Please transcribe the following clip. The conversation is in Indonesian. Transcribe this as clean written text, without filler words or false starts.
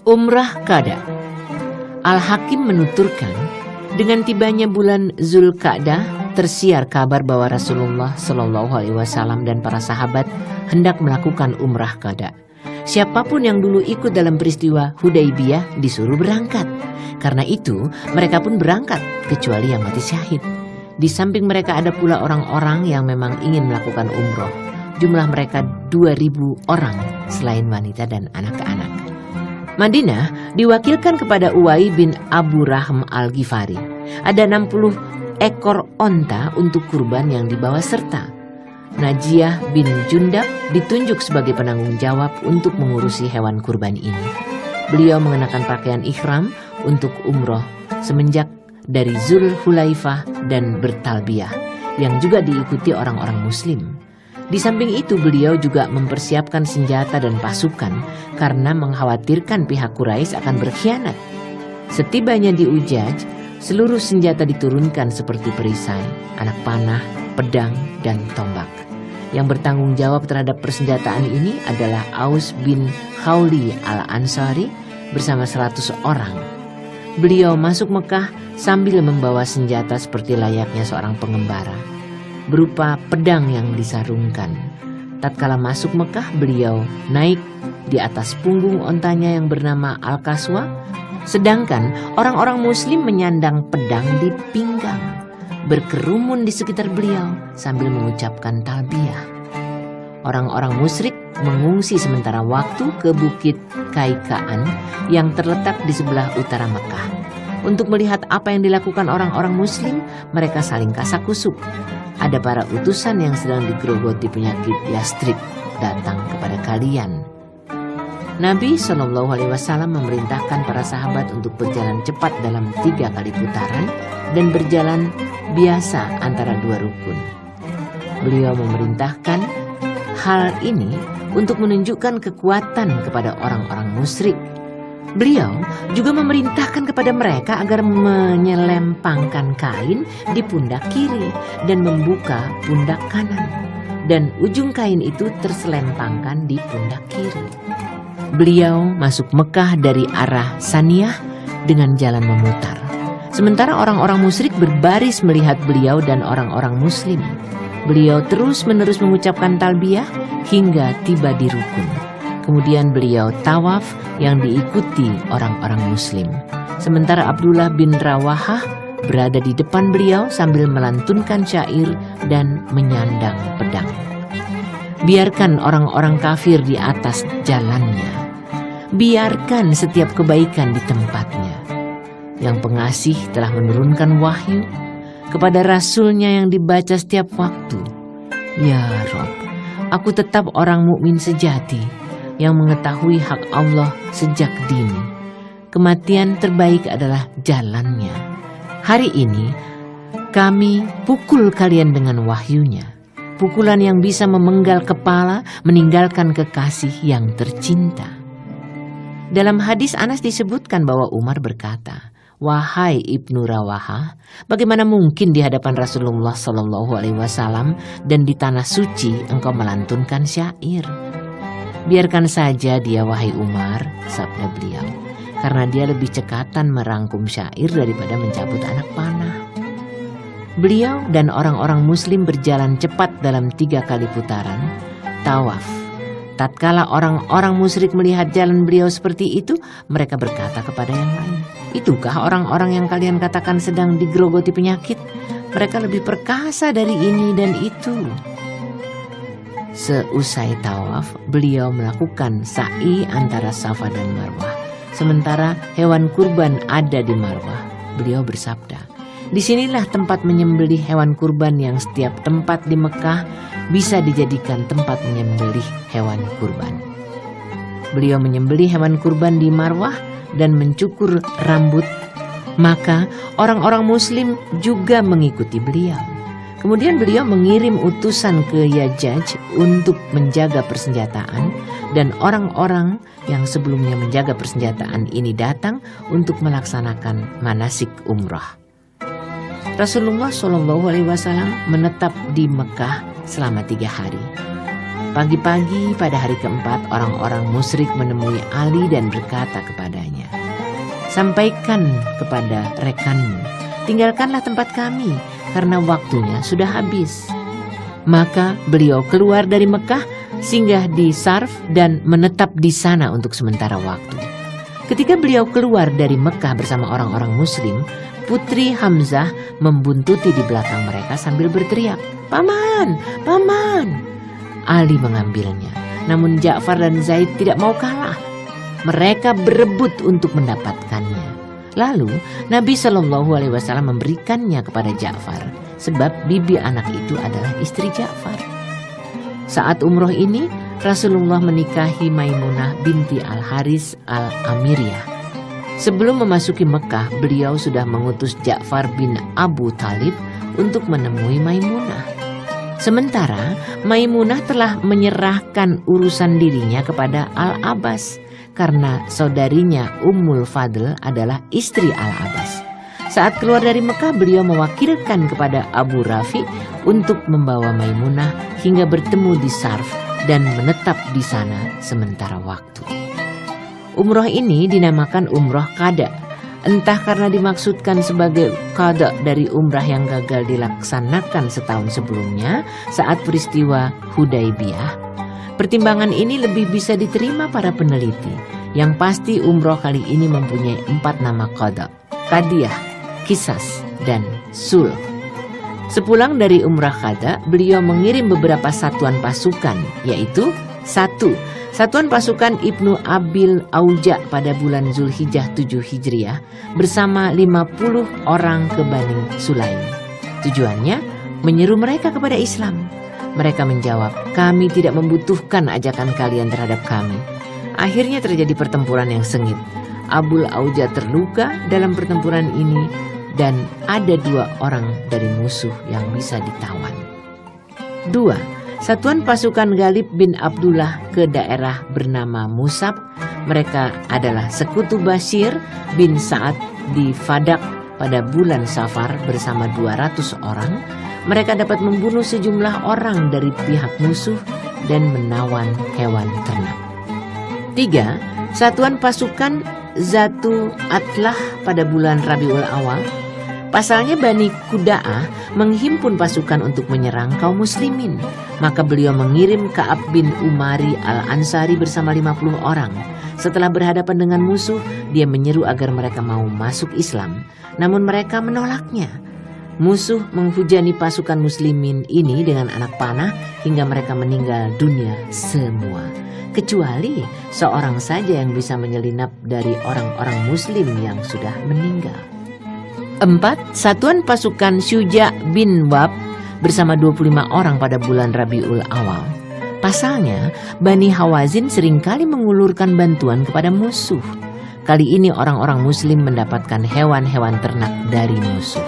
Umrah Qada. Al-Hakim menuturkan, dengan tibanya bulan Zulqa'dah tersiar kabar bahwa Rasulullah Shallallahu Alaihi Wasallam dan para sahabat hendak melakukan umrah Qada. Siapapun yang dulu ikut dalam peristiwa Hudaybiyah disuruh berangkat. Karena itu mereka pun berangkat kecuali yang mati syahid. Di samping mereka ada pula orang-orang yang memang ingin melakukan umroh. Jumlah mereka 2.000 orang selain wanita dan anak-anak. Madinah diwakilkan kepada Uwai bin Abu Rahm al-Ghifari. Ada 60 ekor onta untuk kurban yang dibawa serta. Najiyah bin Jundab ditunjuk sebagai penanggung jawab untuk mengurusi hewan kurban ini. Beliau mengenakan pakaian ihram untuk umroh semenjak dari Zulhulaifah dan bertalbiyah yang juga diikuti orang-orang muslim. Di samping itu beliau juga mempersiapkan senjata dan pasukan karena mengkhawatirkan pihak Quraisy akan berkhianat. Setibanya di Ujaj, seluruh senjata diturunkan seperti perisai, anak panah, pedang, dan tombak. Yang bertanggung jawab terhadap persenjataan ini adalah Aus bin Khawli al-Ansari bersama 100 orang. Beliau masuk Mekah sambil membawa senjata seperti layaknya seorang pengembara, berupa pedang yang disarungkan. Tatkala masuk Mekah, beliau naik di atas punggung ontanya yang bernama Al-Kaswa, sedangkan orang-orang muslim menyandang pedang di pinggang, berkerumun di sekitar beliau sambil mengucapkan talbiyah. Orang-orang musyrik mengungsi sementara waktu ke Bukit Kaikaan yang terletak di sebelah utara Mekah. Untuk melihat apa yang dilakukan orang-orang muslim, mereka saling kasak-kusuk. Ada para utusan yang sedang digerogoti penyakit gastrik datang kepada kalian. Nabi Shallallahu Alaihi Wasallam memerintahkan para sahabat untuk berjalan cepat dalam 3 kali putaran dan berjalan biasa antara 2 rukun. Beliau memerintahkan hal ini untuk menunjukkan kekuatan kepada orang-orang musyrik. Beliau juga memerintahkan kepada mereka agar menyelempangkan kain di pundak kiri dan membuka pundak kanan, dan ujung kain itu terselempangkan di pundak kiri. Beliau masuk Mekah dari arah Saniyah dengan jalan memutar. Sementara orang-orang musyrik berbaris melihat beliau dan orang-orang muslim. Beliau terus-menerus mengucapkan talbiyah hingga tiba di rukun. Kemudian beliau tawaf yang diikuti orang-orang muslim. Sementara Abdullah bin Rawahah berada di depan beliau sambil melantunkan syair dan menyandang pedang. Biarkan orang-orang kafir di atas jalannya. Biarkan setiap kebaikan di tempatnya. Yang Pengasih telah menurunkan wahyu kepada Rasulnya yang dibaca setiap waktu. Ya Rob, aku tetap orang mukmin sejati yang mengetahui hak Allah sejak dini. Kematian terbaik adalah jalannya. Hari ini kami pukul kalian dengan wahyunya. Pukulan yang bisa memenggal kepala, meninggalkan kekasih yang tercinta. Dalam hadis Anas disebutkan bahwa Umar berkata, "Wahai Ibnu Rawahah, bagaimana mungkin di hadapan Rasulullah Shallallahu Alaihi Wasallam dan di tanah suci engkau melantunkan syair?" "Biarkan saja dia, wahai Umar," sabda beliau, "karena dia lebih cekatan merangkum syair daripada mencabut anak panah." Beliau dan orang-orang muslim berjalan cepat dalam 3 kali putaran tawaf. Tatkala orang-orang musyrik melihat jalan beliau seperti itu, mereka berkata kepada yang lain, "Itukah orang-orang yang kalian katakan sedang digerogoti penyakit? Mereka lebih perkasa dari ini dan itu." Seusai tawaf, beliau melakukan sa'i antara Safa dan Marwah. Sementara hewan kurban ada di Marwah, beliau bersabda, "Disinilah tempat menyembelih hewan kurban yang setiap tempat di Mekah bisa dijadikan tempat menyembelih hewan kurban." Beliau menyembelih hewan kurban di Marwah dan mencukur rambut. Maka orang-orang muslim juga mengikuti beliau. Kemudian beliau mengirim utusan ke Yajaj untuk menjaga persenjataan, dan orang-orang yang sebelumnya menjaga persenjataan ini datang untuk melaksanakan manasik umrah. Rasulullah SAW menetap di Mekah selama 3 hari. Pagi-pagi pada hari keempat, orang-orang musyrik menemui Ali dan berkata kepadanya, "Sampaikan kepada rekanmu, tinggalkanlah tempat kami, karena waktunya sudah habis." Maka beliau keluar dari Mekah, singgah di Sarf dan menetap di sana untuk sementara waktu. Ketika beliau keluar dari Mekah bersama orang-orang muslim, putri Hamzah membuntuti di belakang mereka sambil berteriak, "Paman, paman!" Ali mengambilnya, namun Ja'far dan Zaid tidak mau kalah. Mereka berebut untuk mendapatkannya. Lalu Nabi Shallallahu Alaihi Wasallam memberikannya kepada Ja'far, sebab bibi anak itu adalah istri Ja'far. Saat umroh ini, Rasulullah menikahi Maimunah binti Al-Haris Al-Amiriyah. Sebelum memasuki Mekah, beliau sudah mengutus Ja'far bin Abu Talib untuk menemui Maimunah. Sementara Maimunah telah menyerahkan urusan dirinya kepada Al-Abbas karena saudarinya Ummul Fadl adalah istri Al-Abbas. Saat keluar dari Mekah, beliau mewakilkan kepada Abu Rafi untuk membawa Maimunah hingga bertemu di Sarf dan menetap di sana sementara waktu. Umroh ini dinamakan Umroh Qada. Entah karena dimaksudkan sebagai qada dari umrah yang gagal dilaksanakan setahun sebelumnya saat peristiwa Hudaybiyah. Pertimbangan ini lebih bisa diterima para peneliti. Yang pasti umroh kali ini mempunyai 4 nama qada: Qadiyah, Qisas, dan Sulh. Sepulang dari umrah qada, beliau mengirim beberapa satuan pasukan, yaitu 1. Satuan pasukan Ibnu Abil Auja pada bulan Zulhijjah 7 Hijriah bersama 50 orang ke Bani Sulaim. Tujuannya menyeru mereka kepada Islam. Mereka menjawab, "Kami tidak membutuhkan ajakan kalian terhadap kami." Akhirnya terjadi pertempuran yang sengit. Abul Auja terluka dalam pertempuran ini dan ada 2 orang dari musuh yang bisa ditawan. 2. Satuan pasukan Ghalib bin Abdullah ke daerah bernama Musab. Mereka adalah sekutu Bashir bin Sa'ad di Fadak pada bulan Safar bersama 200 orang. Mereka dapat membunuh sejumlah orang dari pihak musuh dan menawan hewan ternak. 3. Satuan pasukan Zatu Atlah pada bulan Rabiul Awal. Pasalnya Bani Kuda'ah menghimpun pasukan untuk menyerang kaum muslimin. Maka beliau mengirim Ka'ab bin Umari Al-Ansari bersama 50 orang. Setelah berhadapan dengan musuh, dia menyeru agar mereka mau masuk Islam. Namun mereka menolaknya. Musuh menghujani pasukan muslimin ini dengan anak panah hingga mereka meninggal dunia semua. Kecuali seorang saja yang bisa menyelinap dari orang-orang muslim yang sudah meninggal. 4. Satuan pasukan Syuja bin Wab bersama 25 orang pada bulan Rabiul Awal. Pasalnya, Bani Hawazin seringkali mengulurkan bantuan kepada musuh. Kali ini orang-orang muslim mendapatkan hewan-hewan ternak dari musuh.